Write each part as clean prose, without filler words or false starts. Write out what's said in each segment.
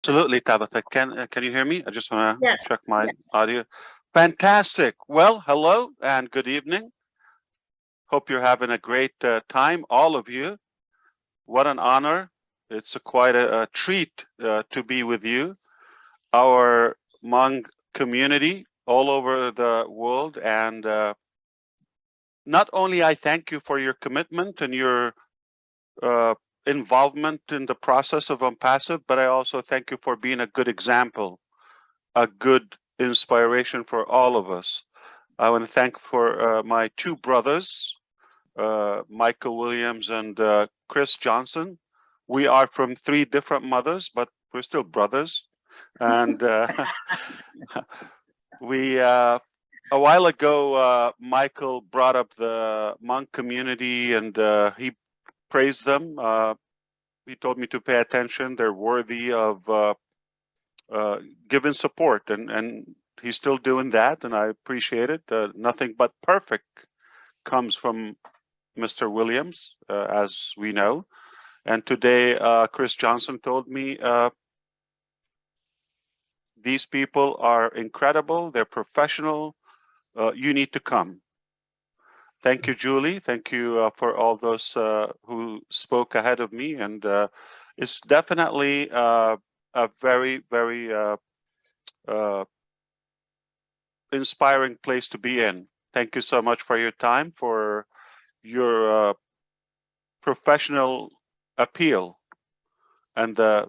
Absolutely, Tabitha. Can you hear me? I just want to Yes. check my Yes. audio. Fantastic. Well, hello and good evening. Hope you're having a great time, all of you. What an honor. It's quite a treat to be with you, our Hmong community all over the world. And not only I thank you for your commitment and your involvement in the process of OnPassive, but I also thank you for being a good example, a good inspiration for all of us. I want to thank for my two brothers, Michael Williams and Chris Johnson. We are from three different mothers, but we're still brothers. And we, a while ago, Michael brought up the Hmong community and he praised them. He told me to pay attention. They're worthy of giving support, and he's still doing that, and I appreciate it. Nothing but perfect comes from Mr. Williams, as we know. And today, Chris Johnson told me these people are incredible. They're professional. You need to come. Thank you, Julie. Thank you for all those who spoke ahead of me. And it's definitely a very, very inspiring place to be in. Thank you so much for your time, for your professional appeal, and the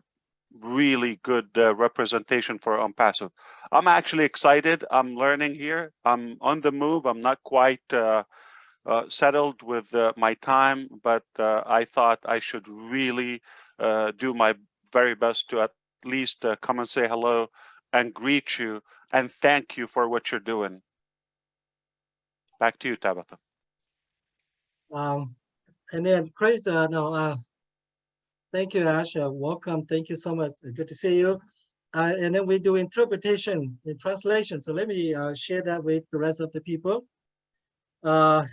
really good representation for OnPassive. I'm actually excited. I'm learning here. I'm on the move. I'm not quite settled with my time, but I thought I should really do my very best to at least come and say hello and greet you and thank you for what you're doing. Back to you, Tabitha. And then Chris, thank you, Ash. Welcome. Thank you so much. Good to see you. And then we do interpretation and translation. So let me share that with the rest of the people. Yeah,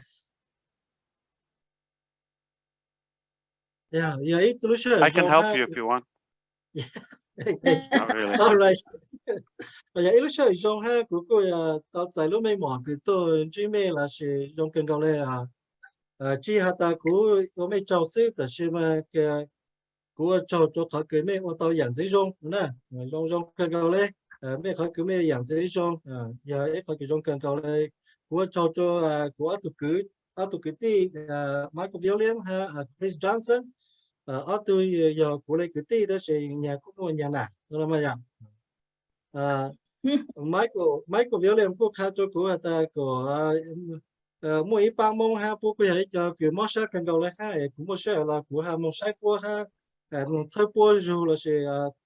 it's Lucia. I can help you if you want. Not really. All right. Yeah, Lucia, dùng ha của cô tao giải lúc mấy mỏ từ tôi chỉ mê là sẽ dùng cần cầu này chỉ hạt ta của mấy cháu sưแต่是mà cái của cháu cho khỏi cái mấy ô tô dạng dễ dùng nè dùng cần cầu này mấy khỏi cái mấy dạng dễ dùng giờ ít khỏi cái dùng cần cầu này của cháu cho của tụ cứ tí Michael Williams ha Chris Johnson ở tôi giờ của lấy cái tí đó sẽ nhà của một nhà nào đó mà dạng Michael Williams của khá cho của ta của mỗi ba môn ha bố quý hệ cho kiểu món sắc cần đầu lại ha cũng một số là của ha một sai của ha thơ bố dù là sẽ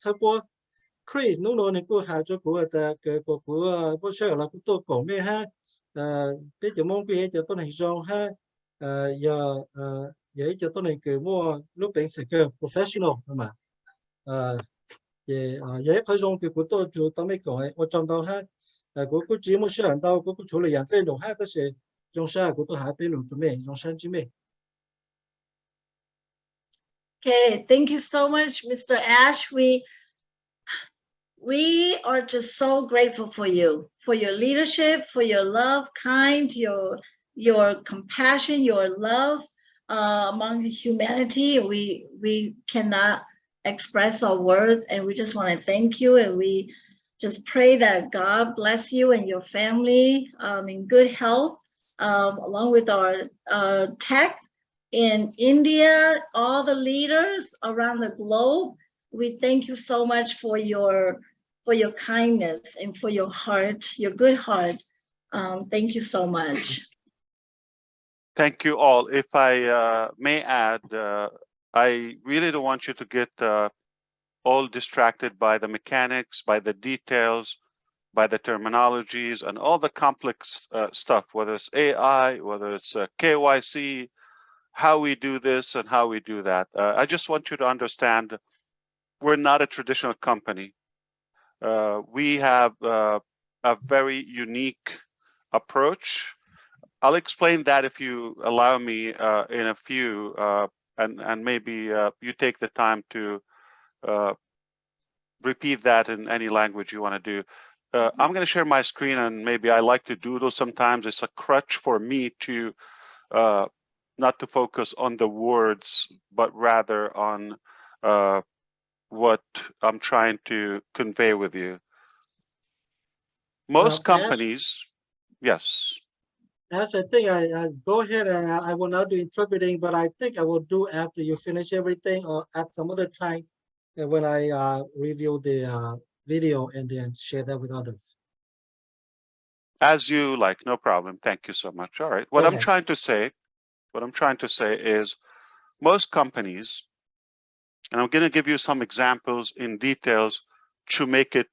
thơ bố Chris nó nói này của ha cho của ta của bố số là của tôi cổ mê ha bây giờ môn quý hệ cho tôi này rong ha giờ vậy cho tôi này kiểu mua lúc bệnh sẽ cơ professional mà vậy khởi dùng cái của tôi chủ tao mấy cái ở trong đó ha của chỉ một số lần đâu của chủ lý dạng cái đồ ha đó sẽ dùng sao của tôi hai bên luôn chuẩn bị dùng sang chỉ mình. Okay, thank you so much, Mr. Ash. We are just so grateful for your leadership, for your love, kind, your compassion, your love among humanity. We cannot express our words, and we just want to thank you, and we just pray that God bless you and your family in good health, along with our text in India, all the leaders around the globe. We thank you so much for your kindness and for your heart, your good heart. Thank you so much. Thank you all. If I may add, I really don't want you to get all distracted by the mechanics, by the details, by the terminologies, and all the complex stuff, whether it's AI, whether it's KYC, how we do this and how we do that. I just want you to understand we're not a traditional company. We have a very unique approach. I'll explain that if you allow me in a few, and maybe you take the time to repeat that in any language you want to do. I'm going to share my screen, and maybe I like to doodle sometimes. It's a crutch for me to not to focus on the words, but rather on what I'm trying to convey with you. Most companies, yes. As I think I go ahead and I will not do interpreting, but I think I will do after you finish everything or at some other time when I review the video and then share that with others. As you like, no problem. Thank you so much. All right. What I'm trying to say is most companies, and I'm going to give you some examples in details to make it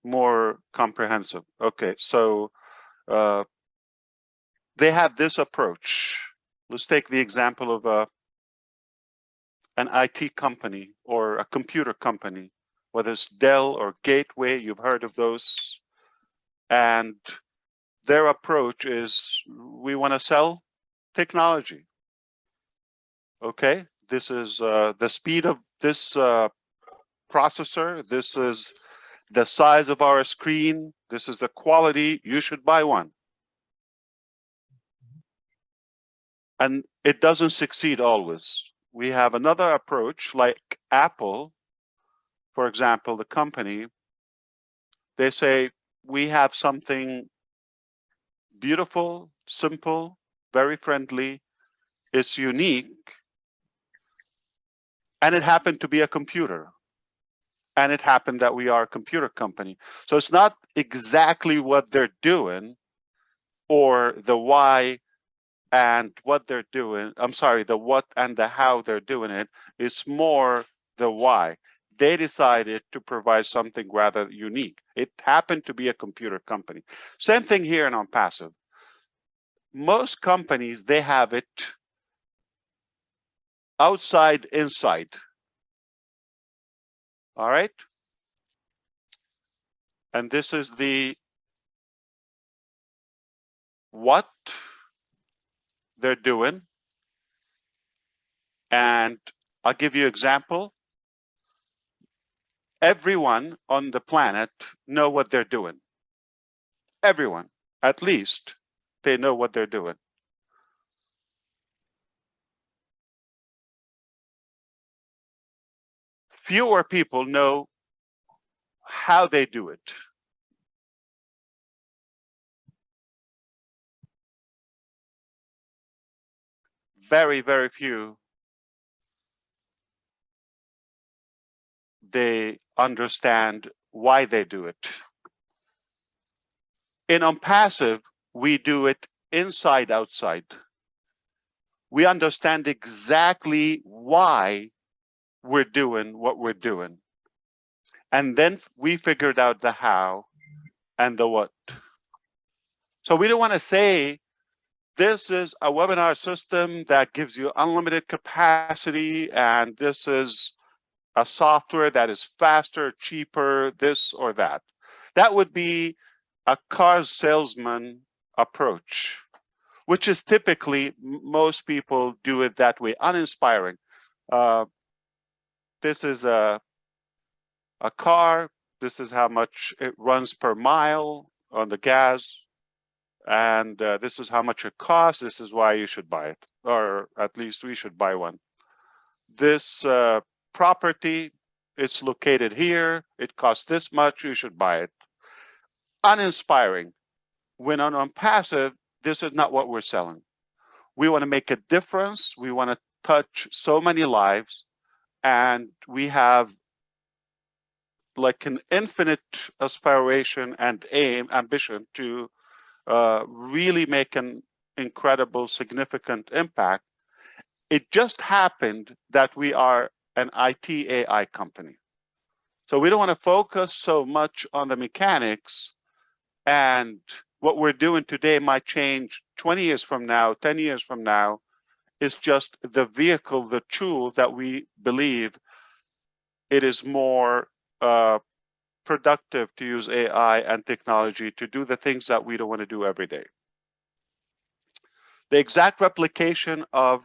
more comprehensive. Okay, so they have this approach. Let's take the example of an IT company or a computer company, whether it's Dell or Gateway, you've heard of those. And their approach is, we want to sell technology. Okay, this is the speed of this processor. This is the size of our screen. This is the quality. You should buy one. And it doesn't succeed always. We have another approach like Apple, for example, the company. They say, we have something beautiful, simple, very friendly. It's unique. And it happened to be a computer. And it happened that we are a computer company. So it's not exactly what they're doing or the why and what they're doing. I'm sorry, the what and the how they're doing it. It's more the why. They decided to provide something rather unique. It happened to be a computer company. Same thing here in OnPassive. Most companies, they have it outside, inside. All right. And this is the what they're doing. And I'll give you an example. Everyone on the planet know what they're doing. Everyone, at least they know what they're doing. Fewer people know how they do it. Very, very few. They understand why they do it. In OnPassive, we do it inside, outside. We understand exactly why we're doing what we're doing. And then we figured out the how and the what. So we don't want to say, this is a webinar system that gives you unlimited capacity, and this is a software that is faster, cheaper, this or that. That would be a car salesman approach, which is typically, most people do it that way, uninspiring. This is a car. This is how much it runs per mile on the gas. And this is how much it costs. This is why you should buy it, or at least we should buy one. This property, it's located here. It costs this much. You should buy it. Uninspiring. When on OnPassive, this is not what we're selling. We want to make a difference. We want to touch so many lives, and we have like an infinite aspiration and ambition to really make an incredible, significant impact. It just happened that we are an IT AI company. So we don't want to focus so much on the mechanics, and what we're doing today might change 20 years from now, 10 years from now. It's just the vehicle, the tool that we believe it is more productive to use AI and technology to do the things that we don't want to do every day. The exact replication of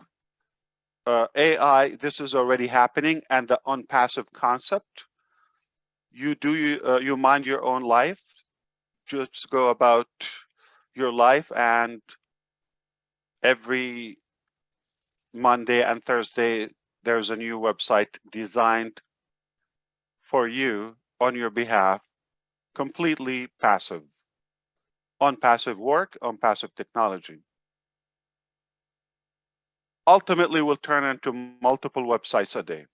AI, this is already happening, and the OnPassive concept. you mind your own life, just go about your life, and every Monday and Thursday there's a new website designed for you on your behalf, completely passive, on passive work, on passive technology. Ultimately will turn into multiple websites a day.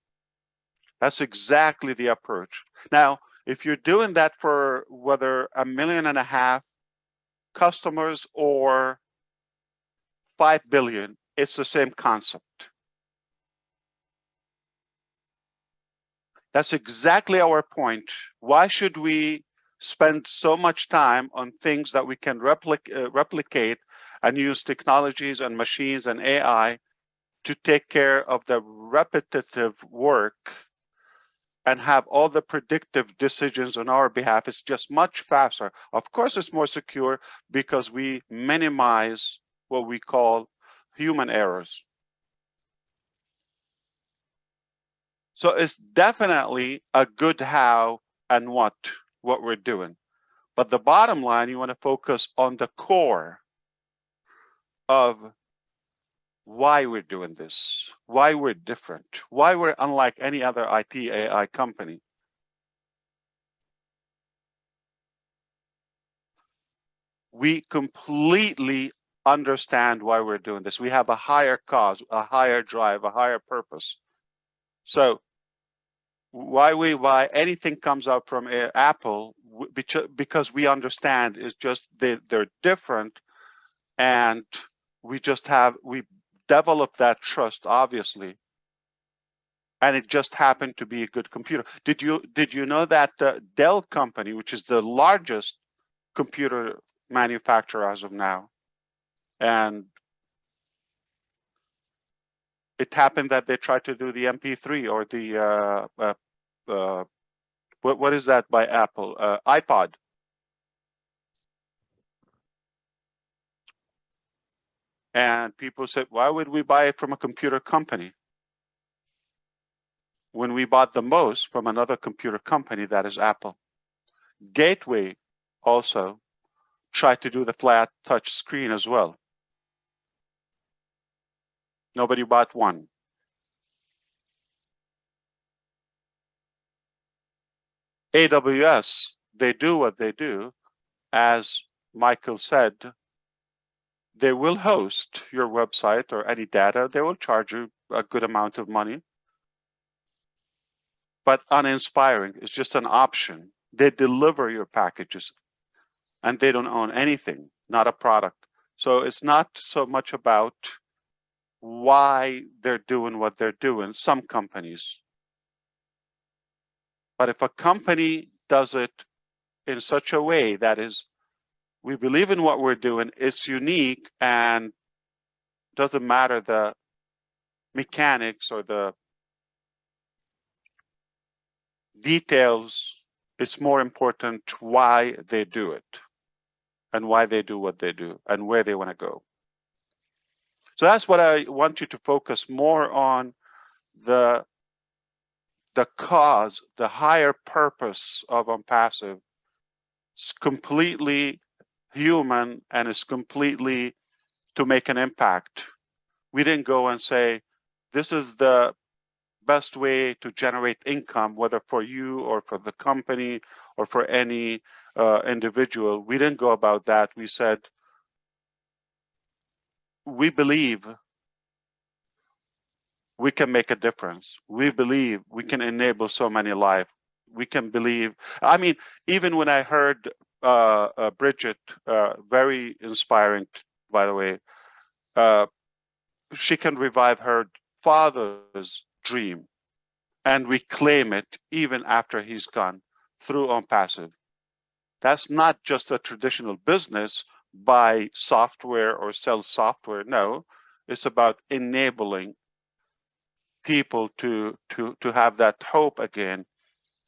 That's exactly the approach. Now, if you're doing that for whether 1.5 million customers or 5 billion, it's the same concept. That's exactly our point. Why should we spend so much time on things that we can replicate and use technologies and machines and AI to take care of the repetitive work and have all the predictive decisions on our behalf? It's just much faster. Of course, it's more secure because we minimize what we call human errors. So it's definitely a good how and what we're doing. But the bottom line, you want to focus on the core of why we're doing this, why we're different, why we're unlike any other IT AI company. We completely understand why we're doing this. We have a higher cause, a higher drive, a higher purpose. So why anything comes out from Apple, because we understand is just they're different, and we developed that trust, obviously, and it just happened to be a good computer. Did you know that Dell company, which is the largest computer manufacturer as of now, and it happened that they tried to do the MP3 or the what is that by Apple, iPod. And people said, why would we buy it from a computer company when we bought the most from another computer company, that is Apple? Gateway also tried to do the flat touch screen as well. Nobody bought one. AWS, they do what they do. As Michael said, they will host your website or any data. They will charge you a good amount of money. But uninspiring is just an option. They deliver your packages and they don't own anything, not a product. So it's not so much about why they're doing what they're doing, some companies. But if a company does it in such a way that is, we believe in what we're doing, it's unique, and doesn't matter the mechanics or the details, it's more important why they do it and why they do what they do and where they want to go. So that's what I want you to focus more on, the cause, the higher purpose of OnPassive. It's completely human and it's completely to make an impact. We didn't go and say, this is the best way to generate income, whether for you or for the company or for any individual. We didn't go about that. We said, we believe we can make a difference. We believe we can enable so many lives. We can believe, I mean, even when I heard Bridget, very inspiring, by the way, she can revive her father's dream and reclaim it even after he's gone through OnPassive. That's not just a traditional business, buy software or sell software. No, it's about enabling people to have that hope again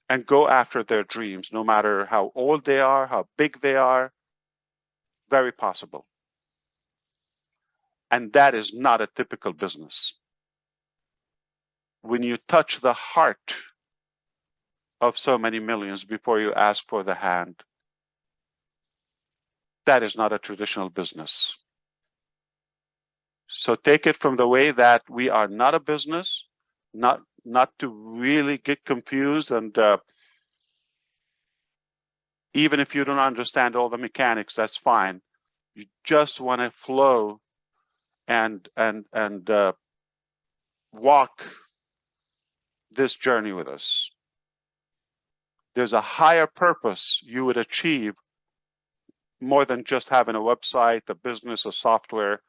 and go after their dreams, no matter how old they are, how big they are. Very possible. And that is not a typical business. When you touch the heart of so many millions before you ask for the hand. That is not a traditional business. So take it from the way that we are not a business, not to really get confused, and even if you don't understand all the mechanics, that's fine. You just want to flow and walk this journey with us. There's a higher purpose you would achieve more than just having a website, a business, a software.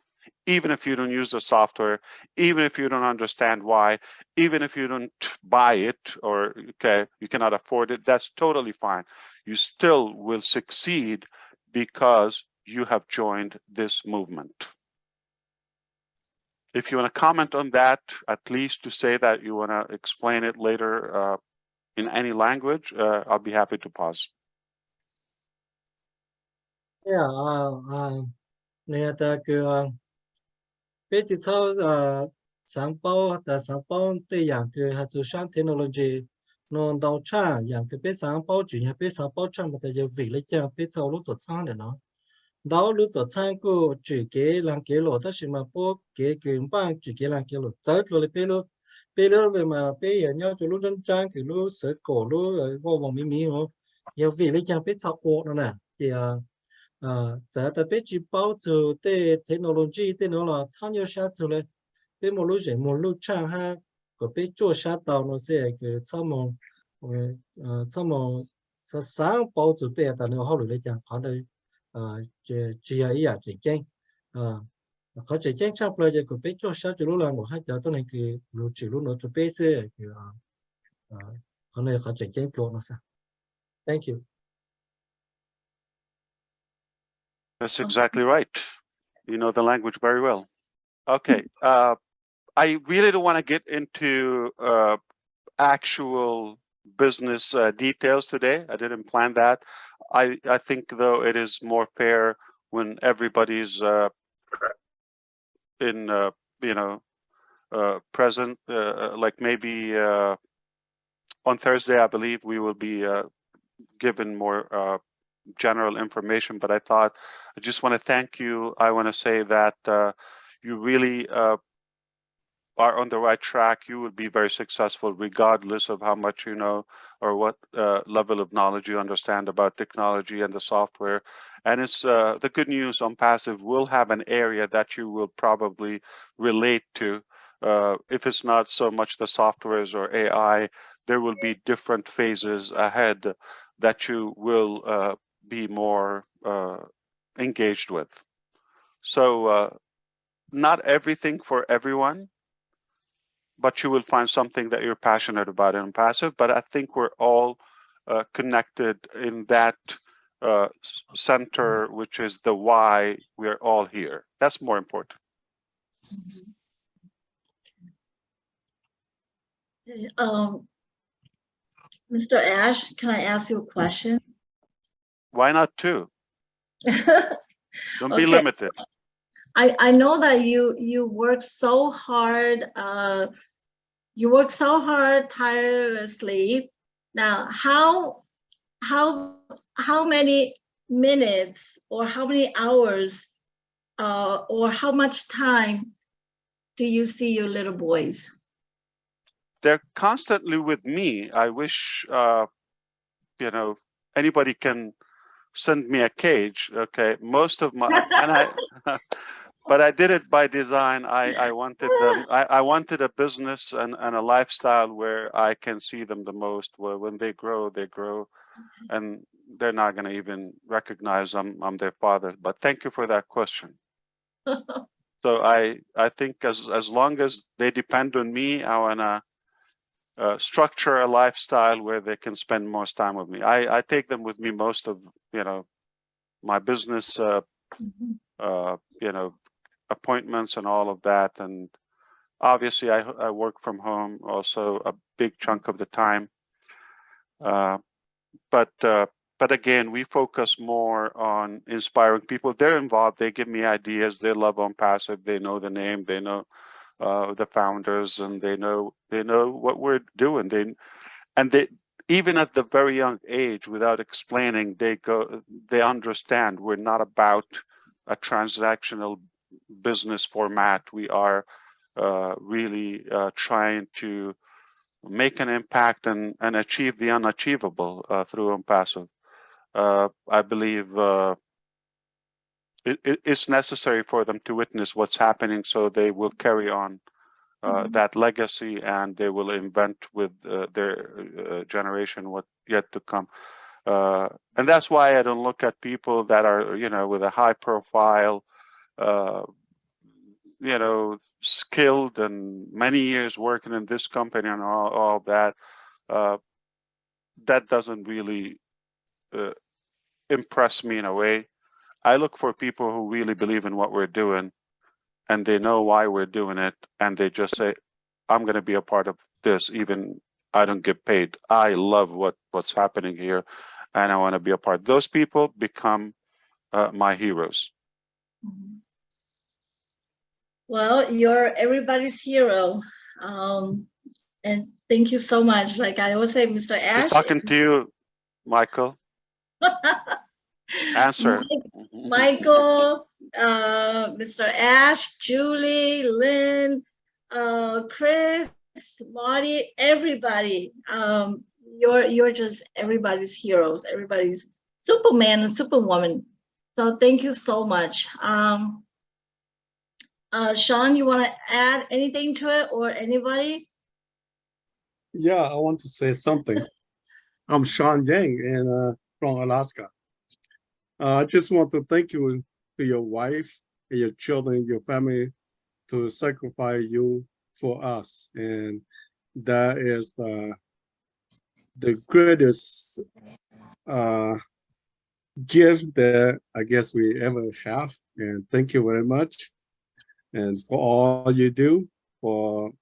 Even if you don't use the software, even if you don't understand why, even if you don't buy it, or okay, you cannot afford it, that's totally fine. You still will succeed because you have joined this movement. If you want to comment on that, at least to say that you want to explain it later in any language, I'll be happy to pause. Yeah, nè ta cứ bây giờ sau sáng bao ta sáng bao để dạng cứ hạt số sáng technology nó đào cha dạng cứ bây sáng bao chuyện bây sáng bao cha mà ta giờ vì lấy chăng bây sau lúc tuổi sáng để nó đào lúc tuổi sáng cứ chỉ cái làm cái lỗ ta chỉ mà bao cái bằng chỉ cái làm cái lỗ tới rồi bây giờ về mà bây giờ nhau cho lúc chân trang cứ lúc sợi cổ lúc vô vòng mí nó giờ vì lấy chăng bây sau cổ nó nè thì giờ ta biết chỉ bảo từ cái technology cái nó là tham gia sát từ này, biết một lúc chẳng ha, có biết做sát到nó sẽ cái tham mong sáng bảo từ bây giờ nó học được lấy chẳng họ đây chỉ là ý à chỉ tranh họ chỉ tranh chấp lại có biết做sát từ lúc là một hai giờ tôi này cái lúc chỉ lúc nó chuẩn bị sẽ cái họ này họ chỉ tranh pro nó sao. Thank you. That's exactly right. You know the language very well. Okay. I really don't want to get into actual business details today. I didn't plan that. I think, though, it is more fair when everybody's in, present. Like maybe on Thursday, I believe we will be given more general information. But I thought I just want to thank you. I want to say that you really are on the right track. You will be very successful regardless of how much you know or what level of knowledge you understand about technology and the software. And it's the good news, OnPassive will have an area that you will probably relate to. If it's not so much the softwares or AI, there will be different phases ahead that you will be more engaged with. So not everything for everyone, but you will find something that you're passionate about in OnPassive. But I think we're all connected in that center, which is the why we're all here. That's more important. Mr. Ash, can I ask you a question? Why not two? Don't be Okay. limited. I know that you work so hard. You work so hard tirelessly. Now, how many minutes or how many hours or how much time do you see your little boys? They're constantly with me. I wish anybody can send me a cage. Okay, most of my but I did it by design. I wanted them. I wanted a business and a lifestyle where I can see them the most. Where when they grow, and they're not going to even recognize I'm their father. But thank you for that question. So I think as long as they depend on me, I wanna structure a lifestyle where they can spend most time with me. I take them with me most of my business appointments and all of that, and obviously I work from home also a big chunk of the time. But again, we focus more on inspiring people. They're involved. They give me ideas. They love OnPassive. They know the name. They know the founders, and they know what we're doing. even at the very young age, without explaining, they understand we're not about a transactional business format. We are really trying to make an impact and achieve the unachievable through OnPassive. I believe it's necessary for them to witness what's happening, so they will carry on that legacy, and they will invent with their generation what yet to come. And that's why I don't look at people that are, with a high profile, skilled and many years working in this company and all that. That doesn't really impress me in a way. I look for people who really believe in what we're doing, and they know why we're doing it, and they just say, I'm going to be a part of this, even I don't get paid. I love what's happening here, and I want to be a part. Those people become my heroes. Well, you're everybody's hero. And thank you so much. Like I always say, Mr. Ash. Just talking to you, Michael. Answer. Michael, Mr. Ash, Julie, Lynn, Chris, Marty, everybody. You're just everybody's heroes, everybody's Superman and Superwoman. So thank you so much. Sean, you want to add anything to it, or anybody? Yeah, I want to say something. I'm Sean Yang, and from Alaska. I just want to thank you to your wife and your children, your family, to sacrifice you for us, and that is the greatest gift that I guess we ever have. And thank you very much, and for all you do, for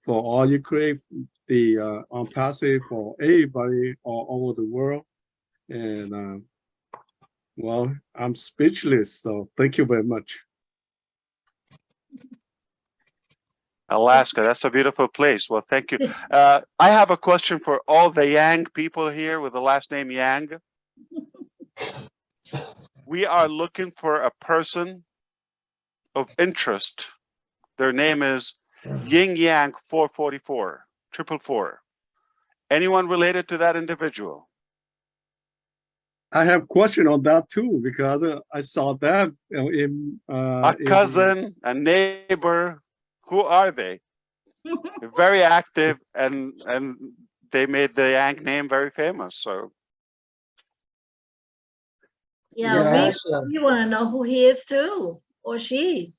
all you create, the OnPassive for everybody all over the world. And well, I'm speechless, so thank you very much. Alaska, that's a beautiful place. Well, thank you. I have a question for all the Yang people here with the last name Yang. We are looking for a person of interest. Their name is Yin Yang 444, 444. Anyone related to that individual? I have a question on that too, because I saw that in a cousin, a neighbor. Who are they? They're very active, and they made the Yang name very famous. So yeah, we want to know who he is too, or she.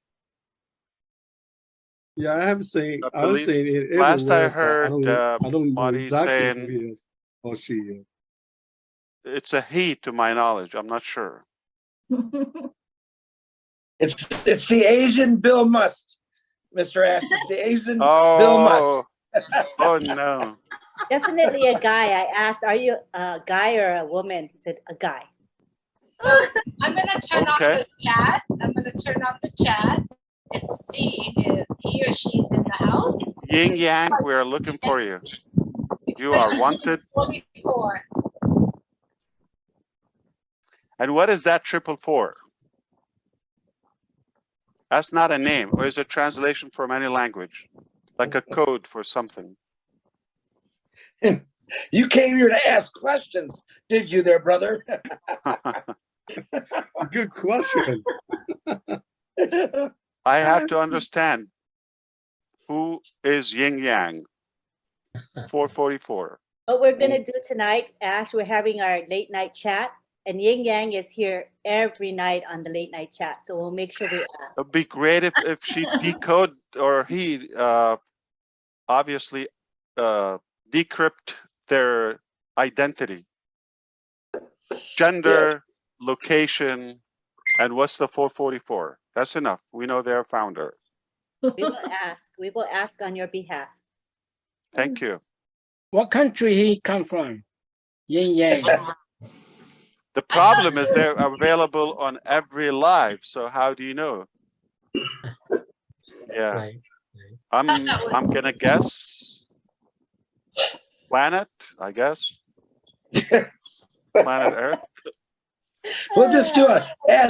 Yeah, I have seen. I was saying it everywhere. Last I heard, I don't know exactly saying, who he is or she is. It's a he, to my knowledge. I'm not sure. It's the Asian Bill Must, Mr. Ash. It's the Asian Bill Must. Oh no. Definitely a guy. I asked, are you a guy or a woman? He said, a guy. I'm going to turn off the chat. I'm going to turn off the chat and see if he or she is in the house. Yin Yang, we are looking for you. You are wanted. 44. And what is that 444? That's not a name, or is it translation from any language? Like a code for something? You came here to ask questions, did you there, brother? Good question. I have to understand, who is Yin Yang 444? What we're going to do tonight, Ash, we're having our late night chat, and Yin Yang is here every night on the late night chat. So we'll make sure we ask. It'd be great if she decode, or he obviously decrypt their identity, gender, location, and what's the 444? That's enough. We know their founder. We will ask. We will ask on your behalf. Thank you. What country he come from? Yin Yang. The problem is they're available on every live. So how do you know? Yeah, I'm gonna guess planet, I guess. Planet Earth. We'll just do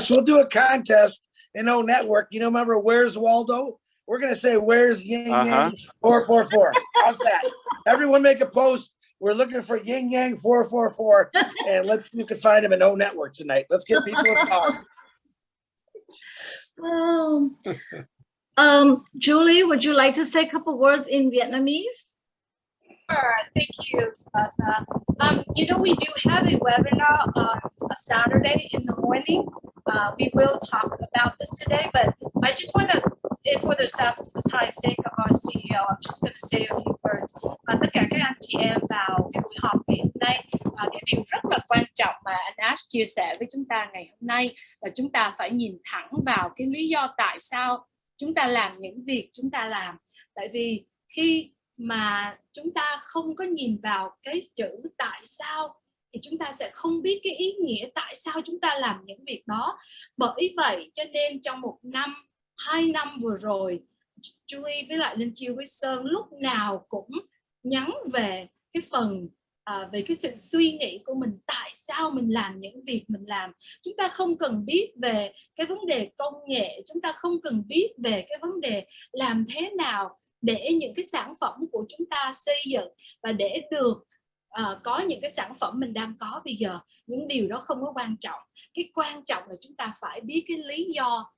we'll do a contest in O Network. You know, remember Where's Waldo? We're gonna say Where's Yin Yang 444. How's that? Everyone make a post. We're looking for Yin Yang 444, and let's see if we can find him in O Network tonight. Let's get people involved. Julie, would you like to say a couple words in Vietnamese? Sure, thank you, Tabata. You know, we do have a webinar on a Saturday in the morning. We will talk about this today, but I just want to, for the time's sake of our CEO, I'm just going to say a few words. Tất cả các anh chị em vào cái buổi họp ngày hôm nay, cái điều rất là quan trọng mà anh Ash chia sẻ với chúng ta ngày hôm nay là chúng ta phải nhìn thẳng vào cái lý do tại sao chúng ta làm những việc chúng ta làm. Tại vì khi mà chúng ta không có nhìn vào cái chữ tại sao thì chúng ta sẽ không biết cái ý nghĩa tại sao chúng ta làm những việc đó. Bởi vậy cho nên trong 1 năm, 2 năm vừa rồi, Julie với lại Linh Chiêu với Sơn lúc nào cũng nhắn về cái phần về cái sự suy nghĩ của mình, tại sao mình làm những việc mình làm. Chúng ta không cần biết về cái vấn đề công nghệ, chúng ta không cần biết về cái vấn đề làm thế nào để những cái sản phẩm của chúng ta xây dựng và để được có những cái sản phẩm mình đang có bây giờ. Những điều đó không có quan trọng. Cái quan trọng là chúng ta phải biết cái lý do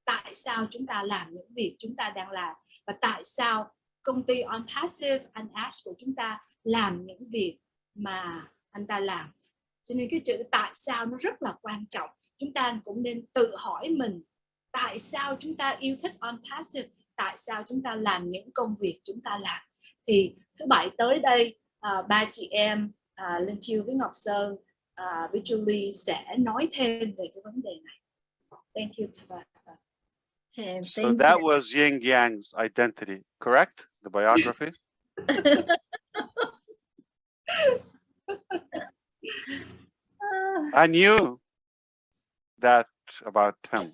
tại sao chúng ta làm những việc chúng ta đang làm và tại sao công ty OnPassive, anh Ash của chúng ta làm những việc mà anh ta làm. Cho nên cái chữ tại sao nó rất là quan trọng. Chúng ta cũng nên tự hỏi mình tại sao chúng ta yêu thích OnPassive, tại sao chúng ta làm những công việc chúng ta làm. Thì thứ Bảy tới đây, ba chị em Linh Chiêu với Ngọc Sơn với Julie sẽ nói thêm về cái vấn đề này. Thank you, Tabata. Okay, So that was Yin Yang's identity, correct? The biography? I knew that about him.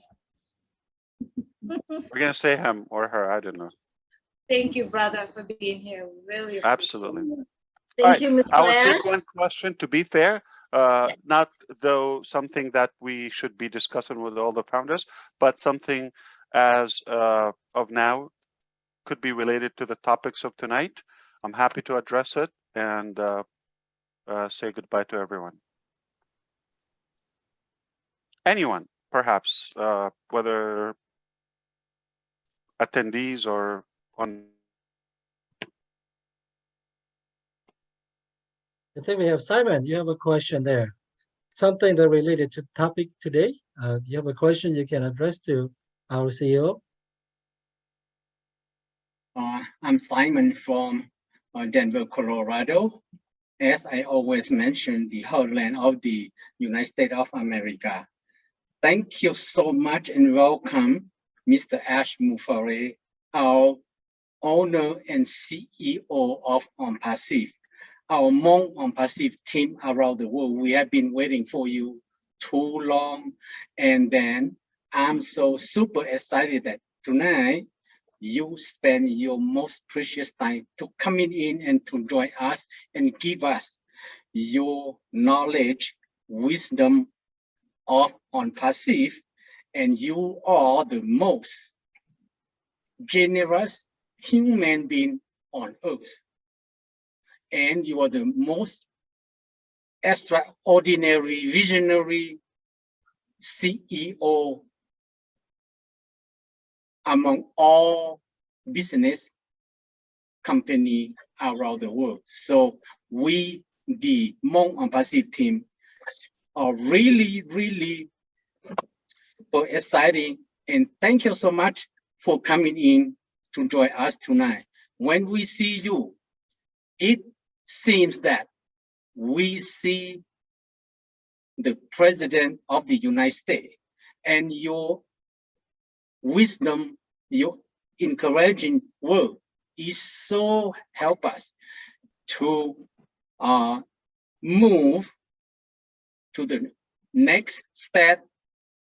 We're going to say him or her, I don't know. Thank you, brother, for being here. We really Absolutely. Thank you, Ms. I will take one question, to be fair, not though something that we should be discussing with all the founders, but something as of now could be related to the topics of tonight. I'm happy to address it and say goodbye to everyone. Anyone, perhaps, whether attendees or on. I think we have Simon. You have a question there. Something that related to the topic today. Do you have a question you can address to our CEO? I'm Simon from Denver, Colorado. As I always mention, the heartland of the United States of America. Thank you so much and welcome, Mr. Ash Mufareh, our owner and CEO of OnPassive. Our Hmong OnPassive team around the world, we have been waiting for you too long. And then I'm so super excited that tonight you spend your most precious time to coming in and to join us and give us your knowledge, wisdom of OnPassive. And you are the most generous human being on earth. And you are the most extraordinary, visionary CEO among all business company around the world. So we, the Hmong OnPassive team, are really, really super exciting. And thank you so much for coming in to join us tonight. When we see you, it seems that we see the President of the United States, and your wisdom, your encouraging word is so help us to move to the next step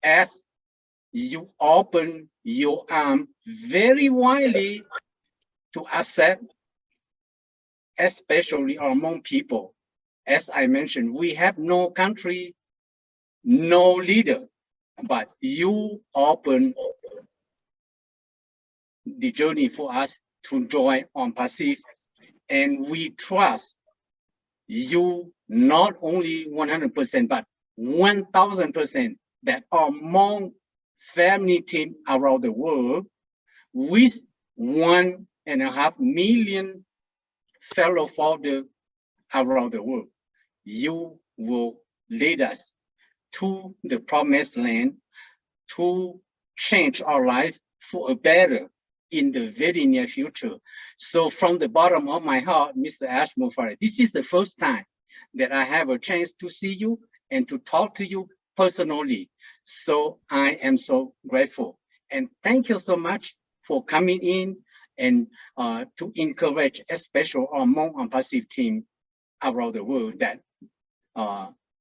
as you open your arm very widely to accept especially our Hmong people. As I mentioned, we have no country, no leader, but you open the journey for us to join OnPassive, and we trust you not only 100%, but 1000% that our Hmong family team around the world with 1.5 million fellow founders around the world, you will lead us to the promised land to change our life for a better in the very near future. So from the bottom of my heart, Mr. Mufareh, this is the first time that I have a chance to see you and to talk to you personally. So I am so grateful. And thank you so much for coming in and to encourage, especially our Hmong OnPassive team around the world that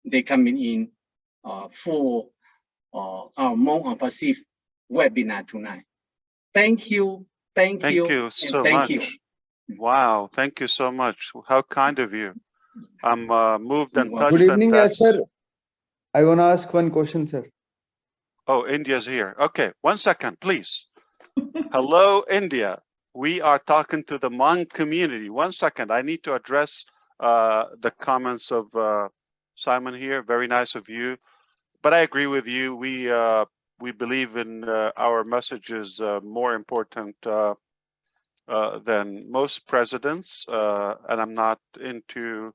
they coming in for our Hmong OnPassive webinar tonight. Thank you, thank you, Thank you so thank much. you. Wow, thank you so much. How kind of you. I'm moved and You're touched. welcome. Good and evening, that's- sir. I want to ask one question, sir. Oh, India's here. Okay, 1 second, please. Hello, India. We are talking to the Hmong community. 1 second, I need to address the comments of Simon here. Very nice of you. But I agree with you. We believe in our message is more important than most presidents, and I'm not into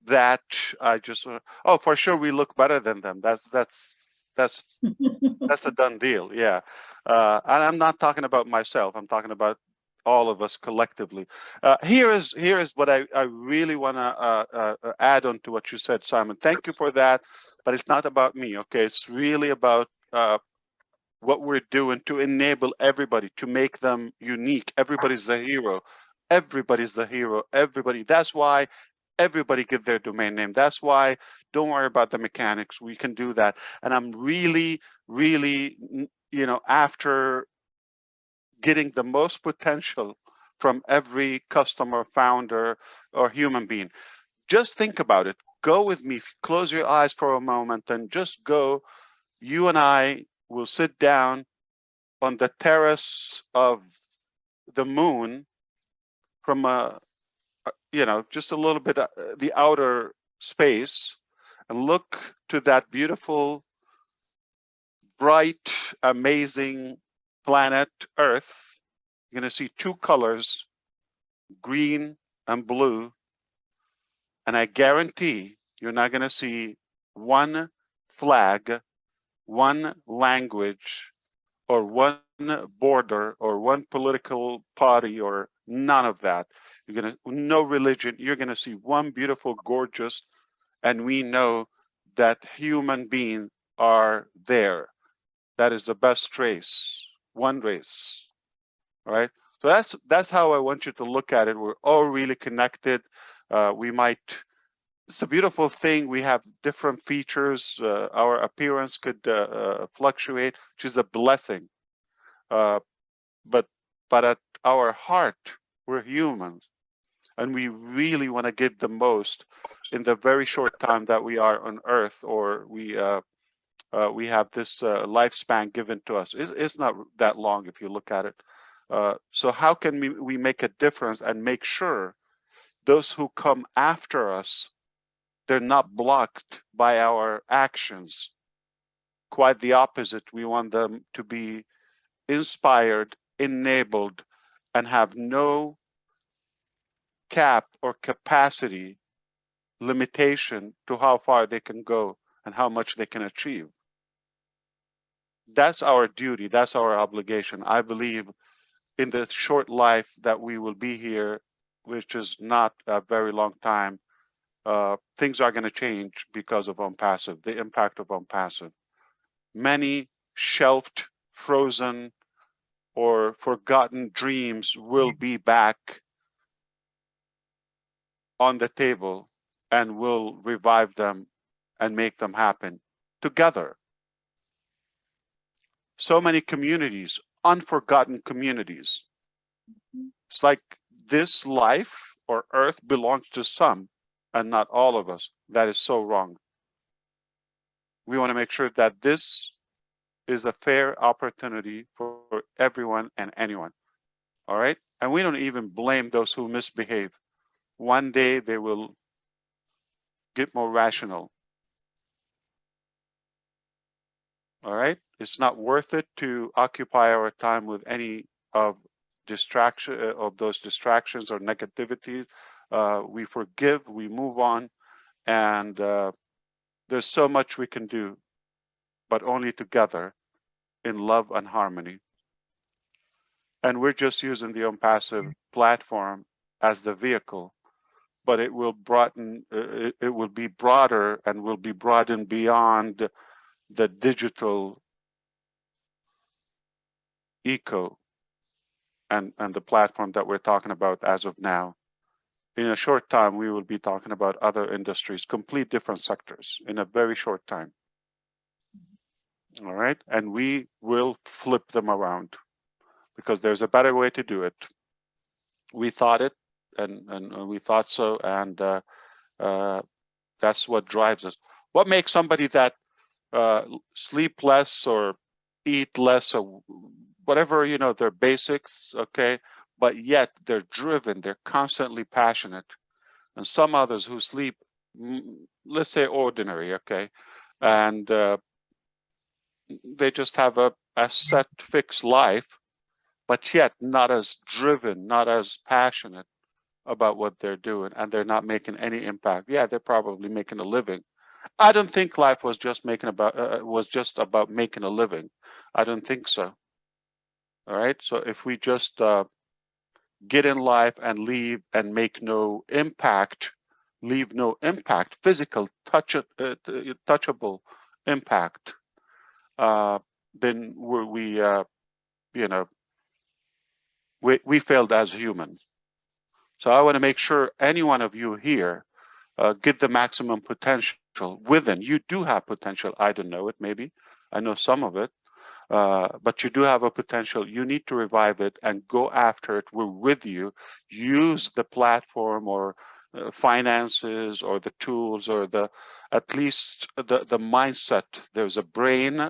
that. I just oh, for sure we look better than them. That's a done deal. Yeah, and I'm not talking about myself. I'm talking about all of us collectively. Here is what I really want to add on to what you said, Simon. Thank you for that. But it's not about me. Okay, it's really about what we're doing to enable everybody, to make them unique. Everybody's the hero. Everybody's the hero. Everybody. That's why everybody give their domain name. That's why don't worry about the mechanics. We can do that. And I'm really, really, after getting the most potential from every customer, founder, or human being. Just think about it. Go with me. Close your eyes for a moment and just go. You and I will sit down on the terrace of the moon from just a little bit the outer space and look to that beautiful, bright, amazing planet Earth. You're going to see two colors, green and blue. And I guarantee you're not going to see one flag, one language, or one border, or one political party, or none of that. You're going to, no religion. You're going to see one beautiful, gorgeous, and we know that human beings are there. That is the best race, one race. All right. So that's how I want you to look at it. We're all really connected. It's a beautiful thing. We have different features. Our appearance could fluctuate, which is a blessing. But at our heart, we're humans, and we really want to get the most in the very short time that we are on Earth, or we have this lifespan given to us. It's not that long if you look at it. So how can we make a difference and make sure those who come after us, they're not blocked by our actions? Quite the opposite. We want them to be inspired, enabled, and have no cap or capacity limitation to how far they can go and how much they can achieve. That's our duty. That's our obligation. I believe in the short life that we will be here, which is not a very long time, things are going to change because of OnPassive, the impact of OnPassive. Many shelved, frozen, or forgotten dreams will be back on the table, and we'll revive them and make them happen together. So many communities, unforgotten communities. It's like this life or earth belongs to some and not all of us. That is so wrong. We want to make sure that this is a fair opportunity for everyone and anyone. All right? And we don't even blame those who misbehave. One day they will get more rational. All right? It's not worth it to occupy our time with any of those distractions or negativities. We forgive, we move on, and there's so much we can do, but only together in love and harmony. And we're just using the OnPassive platform as the vehicle, but it will broaden, it will be broader and will be broadened beyond the digital eco and the platform that we're talking about as of now. In a short time, we will be talking about other industries, complete different sectors in a very short time. All right, and we will flip them around because there's a better way to do it. We thought it, and we thought so, and that's what drives us. What makes somebody that sleep less or eat less or whatever, you know, their basics, okay, but yet they're driven, they're constantly passionate. And some others who sleep, let's say ordinary, okay, and they just have a set fixed life, but yet not as driven, not as passionate about what they're doing, and they're not making any impact. Yeah, they're probably making a living. I don't think life was just about making a living. I don't think so. All right. So if we just get in life and leave and make no impact, leave no impact, physical, touchable impact, then we failed as humans. So I want to make sure any one of you here get the maximum potential within. You do have potential. I don't know it, maybe. I know some of it. But you do have a potential. You need to revive it and go after it. We're with you. Use the platform or finances or the tools or at least the mindset. There's a brain,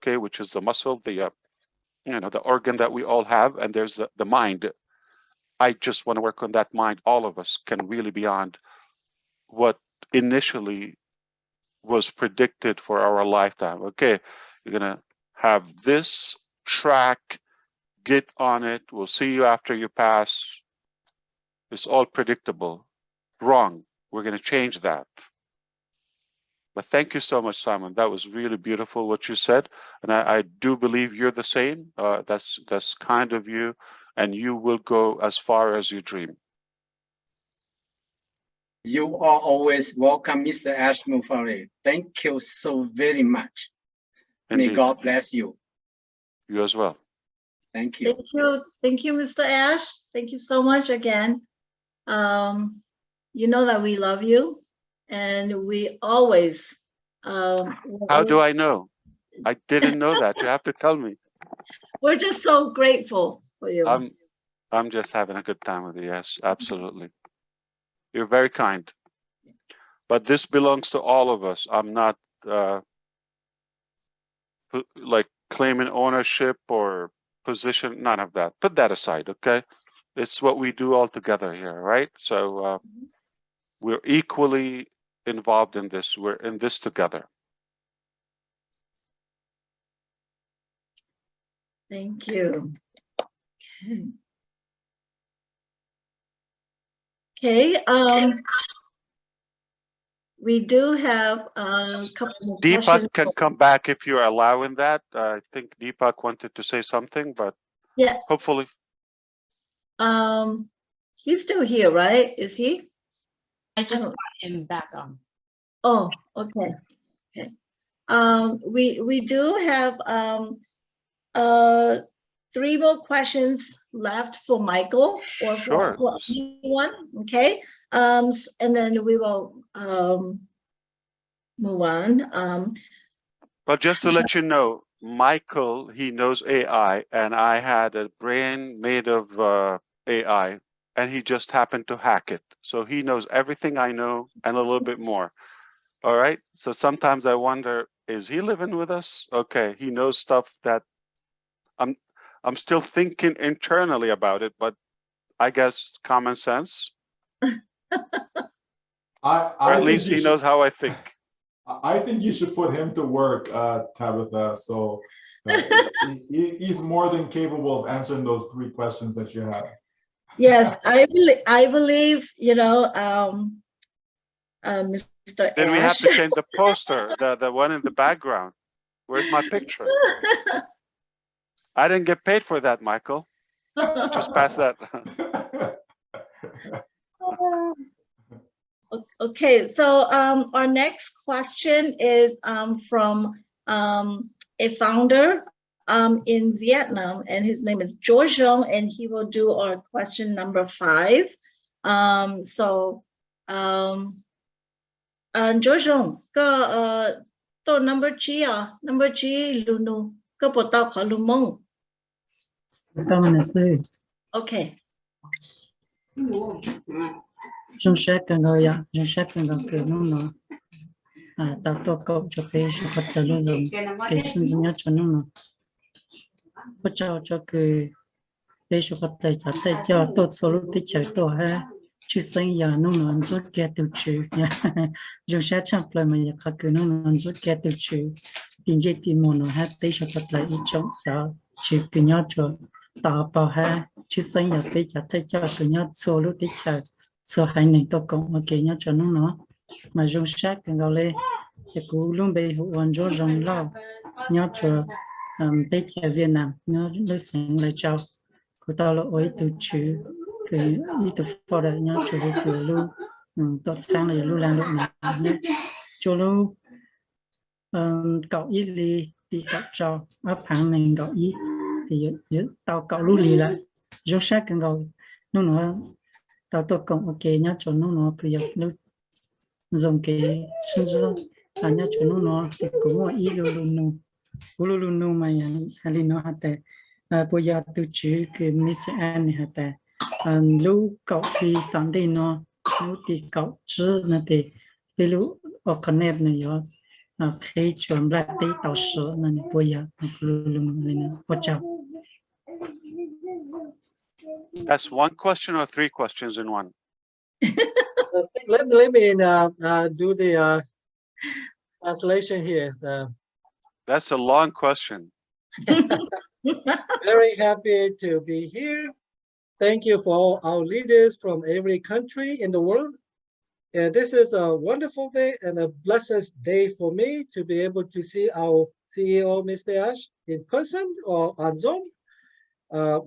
okay, which is the muscle, the organ that we all have, and there's the mind. I just want to work on that mind. All of us can really beyond what initially was predicted for our lifetime. Okay, you're gonna have this track, get on it. We'll see you after you pass. It's all predictable. Wrong. We're gonna change that. But thank you so much, Simon. That was really beautiful what you said, and I do believe you're the same. That's kind of you, and you will go as far as you dream. You are always welcome, Mr. Ash Mufareh. Thank you so very much. Indeed. May God bless you. You as well. Thank you. Thank you, Mr. Ash. Thank you so much again. You know that we love you, and we always. How do I know? I didn't know that. You have to tell me. We're just so grateful for you. I'm just having a good time with you. Yes, absolutely. You're very kind. But this belongs to all of us. I'm not like claiming ownership or position, none of that. Put that aside, okay? It's what we do all together here, right? So we're equally involved in this. We're in this together. Thank you. Okay. We do have a couple of questions. Deepak can come back if you're allowing that. I think Deepak wanted to say something, but yes, hopefully. He's still here, right? Is he? I just brought him back on. Oh, okay. Okay. We do have 3 more questions left for Michael or Sure. for anyone. Okay. And then we will move on. But just to let you know, Michael, he knows AI, and I had a brain made of AI, and he just happened to hack it. So he knows everything I know and a little bit more. All right. So sometimes I wonder, is he living with us? Okay, he knows stuff that I'm still thinking internally about it, but I guess common sense. I Or at think least you he should, knows how I think. I think you should put him to work, Tabitha. So he's more than capable of answering those 3 questions that you have. Yes, I believe, you know, Mr. Then we have Ash. to change the poster, the one in the background. Where's my picture? I didn't get paid for that, Michael. Just pass that. Okay, so our next question is from a founder in Vietnam, and his name is George Jong, and he will do our question number 5. George Jong, to number G Lunu, ke po tao ko lumong. Okay. Chúng sẽ cần gọi chúng sẽ cần gọi cái nó tạo tổ cậu cho cái số vật chất lưu dùng cái sinh dưỡng nhất cho nó hỗ trợ cho cái số vật chất cho tốt số lúc tích chạy tổ ha chứ sinh giờ nó rất kẹt tiêu chữ chúng sẽ chẳng phải mà các cái nó rất kẹt tiêu chữ tiền dây tiền mồ nó ha tích số vật chất ít trong cho chỉ cái nhau cho tạo bảo ha chứ sinh giờ tích chạy cho cái nhau số lúc tích chạy số hai này tôi cũng ok nhá cho nó mà dùng sát cái gọi lên thì cũng luôn bị hoàn cho rong lao nhá cho tết ở Việt Nam nó đối xử lại cho của tao là ôi từ chữ cái ý từ phò đại nhá cho cái cửa luôn tốt sang là luôn làm được mà nhá cho luôn cậu ý li thì cậu cho áp hàng mình cậu ý thì tao cậu luôn li lại dùng sát cái gọi nó tao tôi cũng ok nhá cho nó cứ nó dùng cái sinh dưỡng nhá cho nó thì cũng là ý luôn mà hay nó hạt tệ bây giờ tôi chỉ cái Miss Anne hạt tệ lúc cậu thì tạm đây nó lúc thì cậu chứ nó thì cái lúc ở connect này rồi khi chuẩn lại tí tàu sữa này bây giờ luôn này nó chào. That's 1 question or 3 questions in one? Let me do the translation here. That's a long question. Very happy to be here. Thank you for all our leaders from every country in the world. And this is a wonderful day and a blessed day for me to be able to see our CEO, Mr. Ash, in person or on Zoom.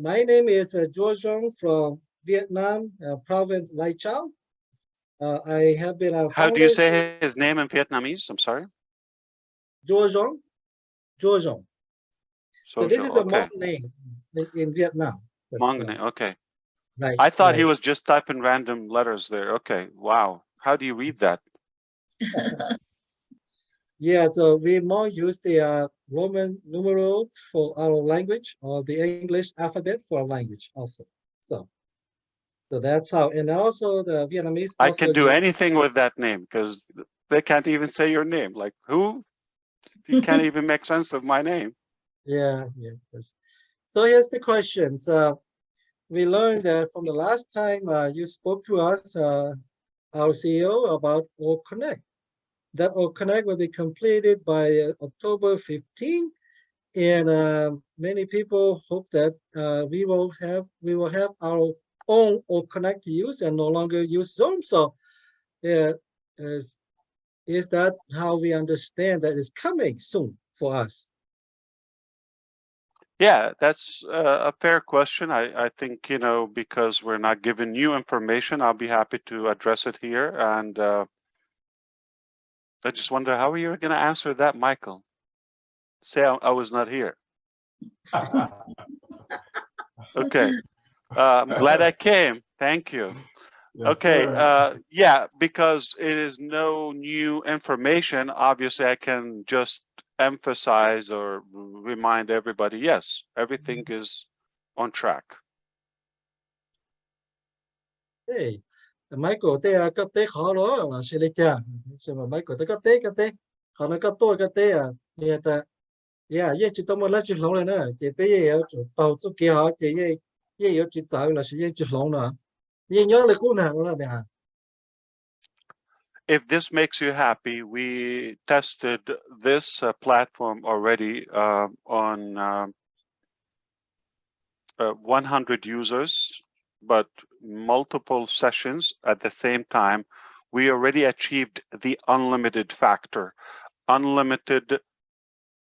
My name is George Jong from Vietnam, province Lai Châu. I have been a How do you say his name in Vietnamese? I'm sorry. George Jong. George Jong. So this is a okay. Hmong name in Vietnam. Hmong name, okay. Right, I thought right. he was just typing random letters there. Okay, wow. How do you read that? Yeah, so we more use the Roman numerals for our language or the English alphabet for our language also. So that's how, and also the Vietnamese. I can do anything with that name because they can't even say your name. Like who? You can't even make sense of my name. Yeah. So here's the questions. We learned that from the last time you spoke to us, our CEO, about All Connect. That All Connect will be completed by October 15, and many people hope that we will have our own All Connect to use and no longer use Zoom. So, yeah, is that how we understand that it's coming soon for us? Yeah, that's a fair question. I think, you know, because we're not given new information, I'll be happy to address it here. And I just wonder how you're going to answer that, Michael. Say I was not here. Okay. I'm glad I came. Thank you. Yes, okay. Sir. Yeah, because it is no new information. Obviously, I can just emphasize or remind everybody, yes, everything is on track. Hey, Michael, they got they hollow, là sẽ lấy cha. So Michael, they got they, họ nó got tôi got they à, yeah, that, yeah, yeah, chỉ tao mà lấy chữ lòng này nè, chỉ bây giờ ở chỗ tàu chỗ kia họ chỉ yeah, ở chữ trái là sẽ chữ lòng nè, yeah, nhớ là cũng nào là nè. If this makes you happy, we tested this platform already on 100 users, but multiple sessions at the same time. We already achieved the unlimited factor. Unlimited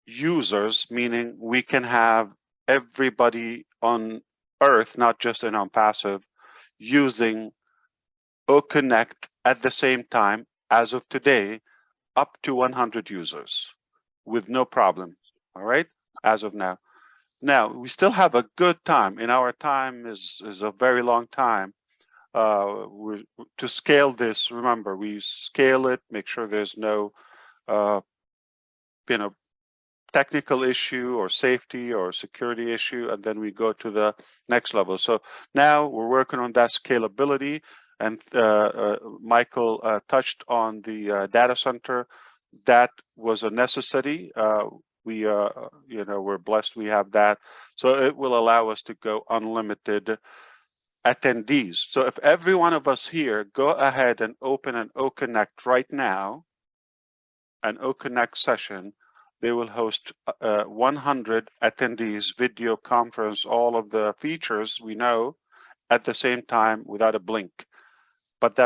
users, meaning we can have everybody on Earth, not just in OnPassive, using OConnect at the same time. As of today, up to 100 users with no problem. All right, as of now. Now we still have a good time. In our time is a very long time. To scale this, remember, we scale it, make sure there's no technical issue or safety or security issue, and then we go to the next level. So now we're working on that scalability. And Michael touched on the data center. That was a necessity. We're blessed we have that. So it will allow us to go unlimited attendees. So if every one of us here go ahead and open an OConnect right now, an OConnect session, they will host 100 attendees, video conference, all of the features we know at the same time without a blink. But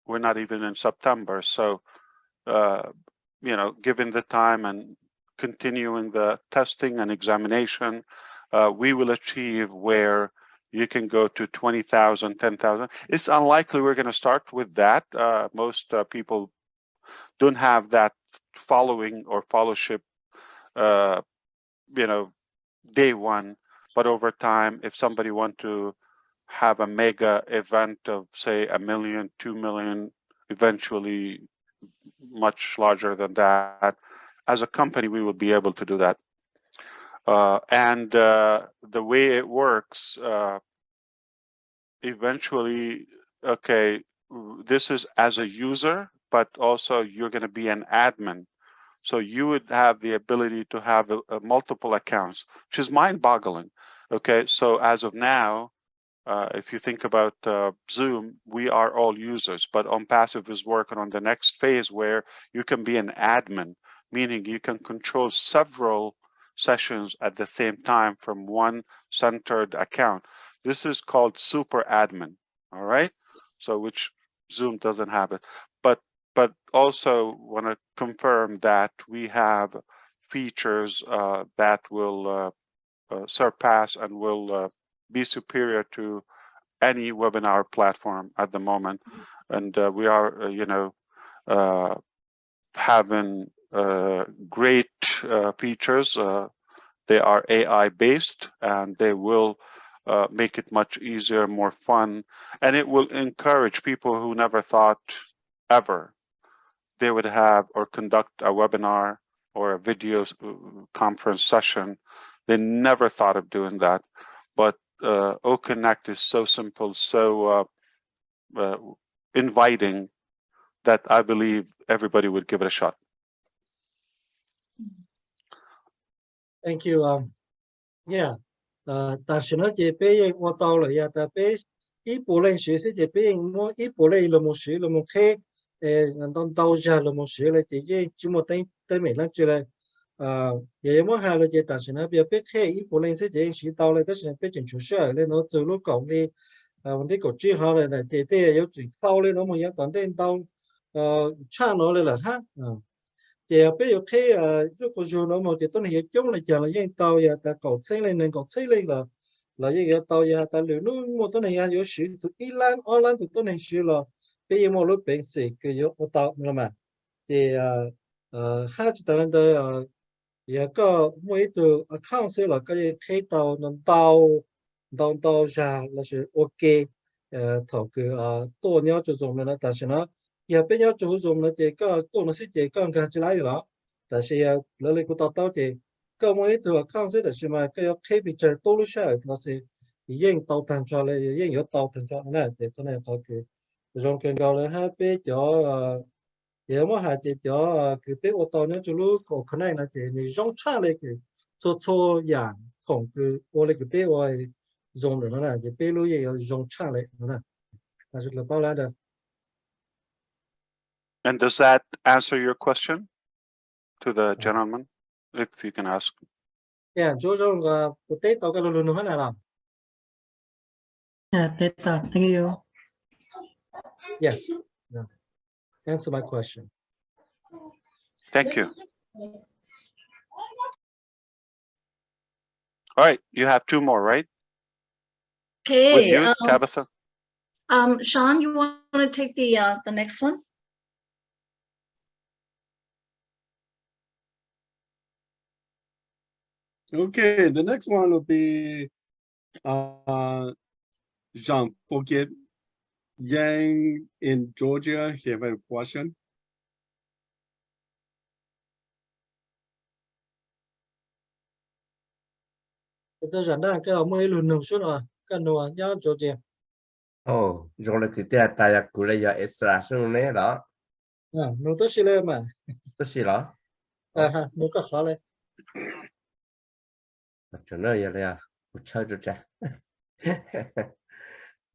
we're not even in September. So, given the time and continuing the testing and examination, we will achieve where you can go to 20,000, 10,000. It's unlikely we're going to start with that. Most people don't have that following or fellowship, day one. But over time, if somebody want to have a mega event of say 1 million, 2 million, eventually much larger than that, as a company, we will be able to do that. And the way it works, eventually, okay, this is as a user, but also you're going to be an admin. So you would have the ability to have multiple accounts, which is mind-boggling. Okay, so as of now, if you think about Zoom, we are all users, but OnPassive is working on the next phase where you can be an admin, meaning you can control several sessions at the same time from one centered account. This is called super admin, all right? So which Zoom doesn't have it. But also want to confirm that we have features that will surpass and will be superior to any webinar platform at the moment. And we are, having great features. They are AI based, and they will make it much easier, more fun, and it will encourage people who never thought ever they would have or conduct a webinar or a video conference session. They never thought of doing that. But OConnect is so simple, so inviting, that I believe everybody would give it a shot. Thank you. Yeah. Ta sẽ nói về bây qua tàu là ya ta bây ít bộ lên sử sẽ bây mua ít bộ lên là một sử là một khác ngàn ton tàu ra là một sử là chỉ một tên mình lắm chứ là vậy mỗi hai là chỉ ta sẽ nói bây bây khác ít bộ lên sẽ sử tàu là ta sẽ bây chỉnh chủ sở lên nó từ lúc cộng đi vấn đề của chữ họ là chỉ có chữ tàu lên nó một dạng toàn tên tàu cha nó là ha thì bây giờ thế lúc vừa rồi nó một cái tuần hiện chung là chờ là những tàu ya ta cột xây lên là những cái tàu ya ta lưu nó một tuần này ya có sử từ Iran online từ tuần này sử là bây giờ một lúc bên sĩ cái yếu một tàu nữa mà thì hai chỉ tàu đó ya có mỗi từ account sẽ là cái thế tàu tàu ra là sự ok thầu cái tổ nhau cho dùng là ta sẽ nói ya bây giờ cho dùng là chỉ có tổ nó sẽ chỉ có cái chỉ lại đó 但是呀，那里个到的，各么一头抗生的是嘛，个要开比较多了些，那是应到谈出来，应有到谈出来，那这可能他个，用更高的还比较也么还是叫个别我到那就路个可能那这你用出来个做样ของ个我那个别我用的那个别路也要用出来那，但是了包来的。And does that answer your question to the gentleman? If you can ask. Yeah, Jojo potato cái luôn nữa là. Yeah, thank you. Yes. Yeah. Answer my question. Thank you. All right, you have two more, right? With Okay. you, Tabitha? Sean, you want to take the next one? Okay, the next one will be Jean Forget Yang in Georgia. He have a question. Tôi dẫn ra cái mới luôn nấu xuống rồi, cái nấu nhá chỗ gì? Oh, rồi là cái tài là của lấy extra xong này đó. Nấu tới xí lên mà. Tôi xí đó. Nấu cái khó lên. Cho nó vậy là chơi cho cha.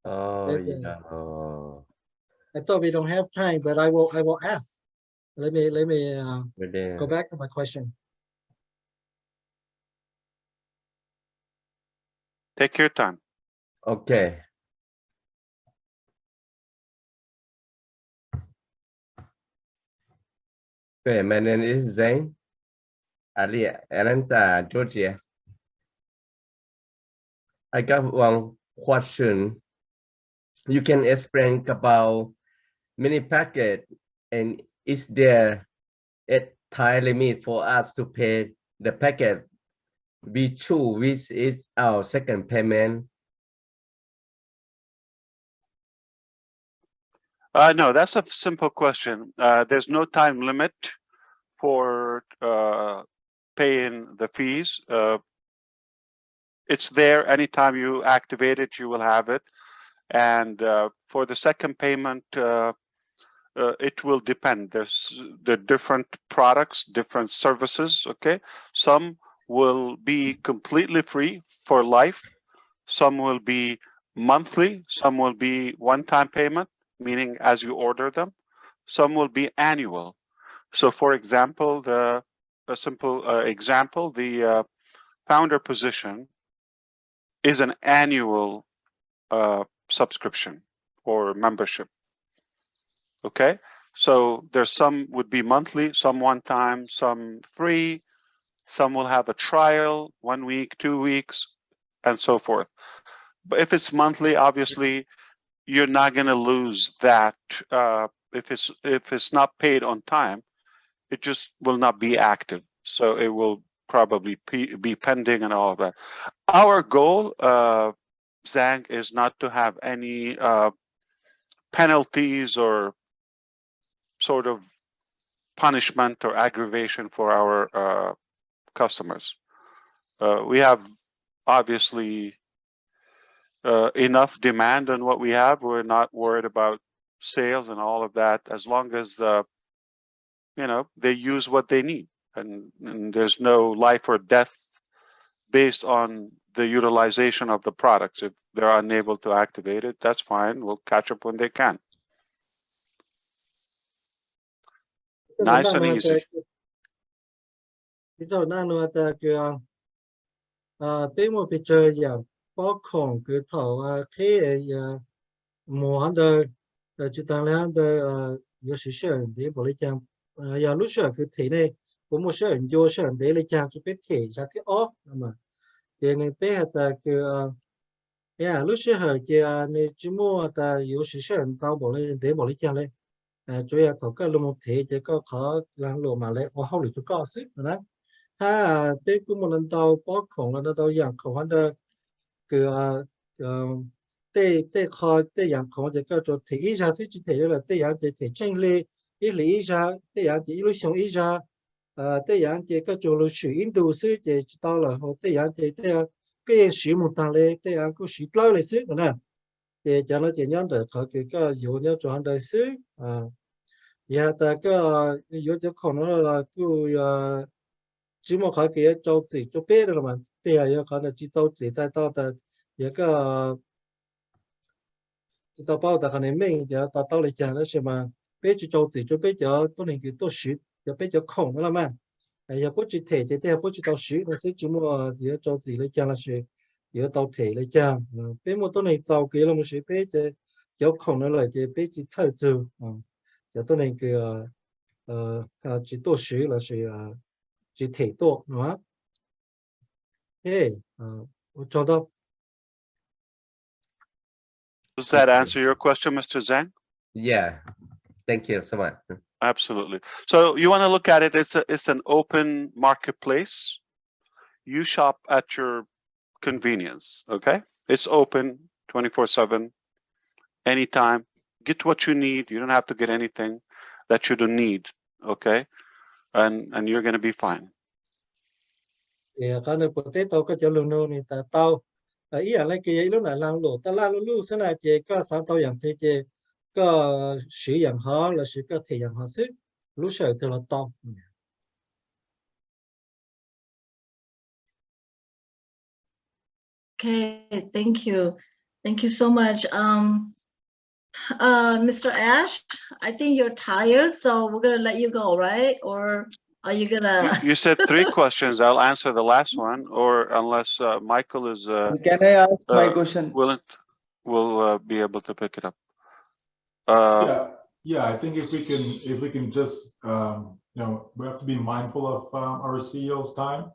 Oh, yeah. I thought we don't have time, but I will ask. Let me go back to my question. Take your time. Okay. Okay, my name is Zain. Ali, Atlanta, Georgia. I got one question. You can explain about mini packet, and is there a time limit for us to pay the packet? We choose which is our second payment. No, that's a simple question. There's no time limit for paying the fees. It's there anytime you activate it, you will have it. And for the second payment, it will depend. There's the different products, different services. Okay, some will be completely free for life. Some will be monthly. Some will be one-time payment, meaning as you order them. Some will be annual. So, for example, a simple example, the founder position is an annual subscription or membership. Okay, so there's some would be monthly, some one time, some free, some will have a trial, 1 week, 2 weeks, and so forth. But if it's monthly, obviously, you're not going to lose that. If it's not paid on time, it just will not be active. So it will probably be pending and all of that. Our goal, Zhang, is not to have any penalties or sort of punishment or aggravation for our customers. We have obviously enough demand on what we have. We're not worried about sales and all of that, as long as they use what they need, and there's no life or death based on the utilization of the products. If they're unable to activate it, that's fine. We'll catch up when they can. Nice and easy. Có khổng cái thầu thế mùa đời chỉ tăng lên đời有时些人的不来讲要录下个体内我们些人有些人的来讲就被体下去哦那么给你背下的个呀录下后个你只么的有时些人到不来的不来讲嘞主要头个路么体这个考让路嘛嘞我后来就告诉了他被古么人到包孔了到养口完的个对考对养孔这个做体一下是去体了对养这体正嘞一理一下对养这一路上一下 thế dạng chị có chỗ là sử Indo xứ chị tao là họ thế dạng chị thế cái sử một thằng này thế dạng có sử lâu lại xứ nữa nè chị cho nó chị nhắn được họ cái dụ nhớ cho anh đời xứ giờ ta cái dụ cho con nó là cứ chỉ một cái kia cho chị cho bé rồi mà thế giờ có là chỉ cho chị tại tao ta giờ cái tao bảo ta cái này mình giờ tao lại chẳng là xem mà bé chỉ cho chị cho bé cho tôi nên cái tôi sử giờ bé cho con nó mà giờ bố chỉ thể chỉ theo bố chỉ tao sử nó sẽ chỉ mua giờ cho chị lấy chẳng là sẽ giờ tao thể lấy chẳng bé mua tôi này giàu kia là một sự bé chỉ cho con nó lại chỉ bé chỉ thay từ giờ tôi nên cái chỉ tôi sử là sẽ chỉ thể tôi nữa hey cho đó. Does that answer your question, Mr. Zhang? Yeah, thank you so much. Absolutely. So you want to look at it, it's an open marketplace. You shop at your convenience, okay? It's open 24/7, anytime. Get what you need. You don't have to get anything that you don't need, okay? And you're going to be fine. Yeah, cái này potato có cho luôn luôn ta tao ý là cái lúc này làm lỗ ta làm lúc thế này chỉ có sản taoอย่างthế chỉ có sử dụng họ là sử có thể dụng họ sức lúc sau thì là tao. Okay, thank you so much. Mr. Ash, I think you're tired, so we're gonna let you go, right? Or are you gonna? You said 3 questions. I'll answer the last one, or unless Michael is Can I ask my question? Will be able to pick it up. Yeah. I think if we can just you know, we have to be mindful of our CEO's time,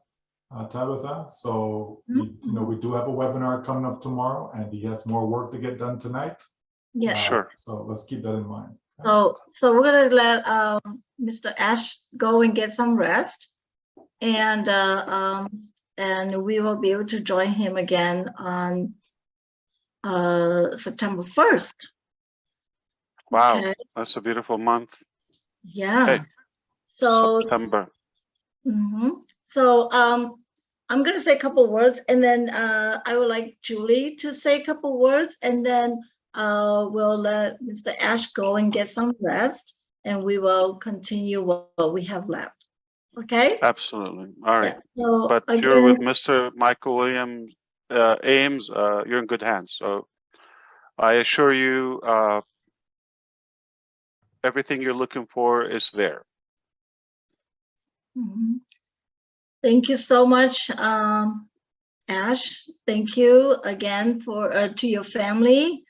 Tabitha. So you know, we do have a webinar coming up tomorrow, and he has more work to get done tonight. Yeah, sure. So let's keep that in mind. So we're gonna let Mr. Ash go and get some rest, and we will be able to join him again on September 1st. Wow, okay. That's a beautiful month. Yeah. Okay. So September. So I'm gonna say a couple words, and then I would like Julie to say a couple words, and then we'll let Mr. Ash go and get some rest, and we will continue what we have left. Okay? Absolutely. All right. Yeah. So but again, you're with Mr. Michael Williams Ames. You're in good hands. So I assure you, everything you're looking for is there. Thank you so much, Ash. Thank you again for to your family,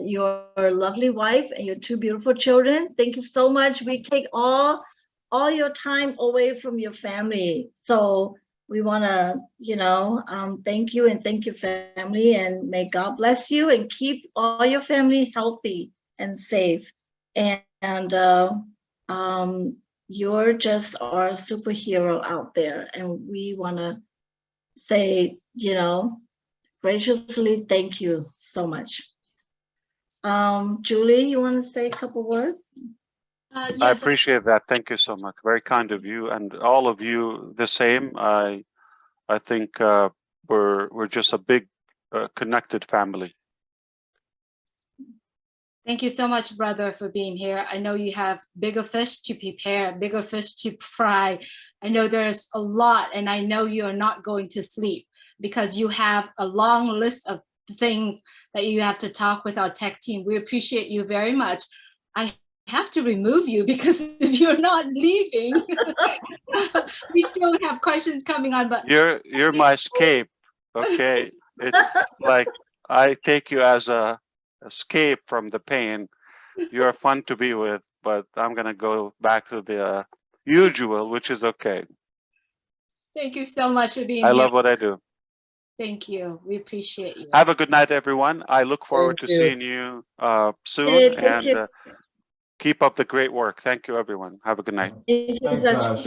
your lovely wife, and your 2 beautiful children. Thank you so much. We take all your time away from your family, so we want to, you know, thank you, and thank your family, and may God bless you and keep all your family healthy and safe. And you're just our superhero out there, and we want to say, you know, graciously thank you so much. Julie, you want to say a couple words? Yes. I appreciate that. Thank you so much. Very kind of you, and all of you the same. I think we're just a big connected family. Thank you so much, brother, for being here. I know you have bigger fish to prepare, bigger fish to fry. I know there's a lot, and I know you're not going to sleep because you have a long list of things that you have to talk with our tech team. We appreciate you very much. I have to remove you because if you're not leaving, we still have questions coming on. But you're my escape. Okay, it's like I take you as a escape from the pain. You're fun to be with, but I'm gonna go back to the usual, which is okay. Thank you so much for being here. I love what I do. Thank you. We appreciate you. Have a good night, everyone. I look forward to seeing you soon, and keep up the great work. Thank you, everyone. Have a good night. Thanks, Ash.